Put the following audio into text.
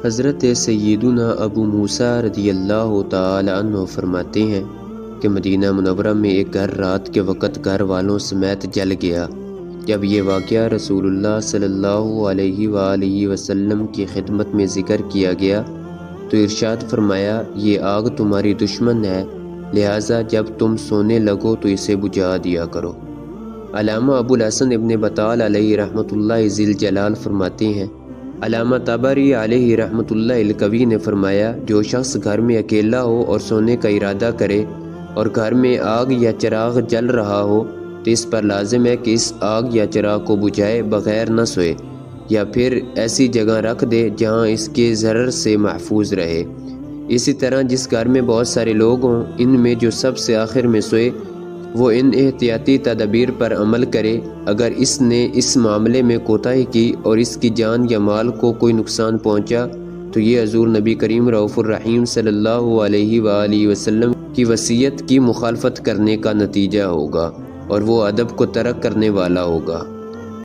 حضرت سیدنا ابو موسیٰ رضی اللہ تعالی عنہ فرماتے ہیں کہ مدینہ منورہ میں ایک گھر رات کے وقت گھر والوں سمیت جل گیا۔ جب یہ واقعہ رسول اللہ صلی اللہ علیہ وآلہ وسلم کی خدمت میں ذکر کیا گیا تو ارشاد فرمایا، یہ آگ تمہاری دشمن ہے، لہٰذا جب تم سونے لگو تو اسے بجھا دیا کرو۔ علامہ ابو الحسن ابن بطال علیہ رحمۃ اللہ ذی الجلال فرماتے ہیں، علامہ طبری علیہ رحمۃ اللہ القوی نے فرمایا، جو شخص گھر میں اکیلا ہو اور سونے کا ارادہ کرے اور گھر میں آگ یا چراغ جل رہا ہو تو اس پر لازم ہے کہ اس آگ یا چراغ کو بجھائے بغیر نہ سوئے، یا پھر ایسی جگہ رکھ دے جہاں اس کے ضرر سے محفوظ رہے۔ اسی طرح جس گھر میں بہت سارے لوگ ہوں، ان میں جو سب سے آخر میں سوئے وہ ان احتیاطی تدابیر پر عمل کرے۔ اگر اس نے اس معاملے میں کوتاہی کی اور اس کی جان یا مال کو کوئی نقصان پہنچا تو یہ حضور نبی کریم رؤوف الرحیم صلی اللہ علیہ وآلہ وسلم کی وصیت کی مخالفت کرنے کا نتیجہ ہوگا اور وہ ادب کو ترک کرنے والا ہوگا۔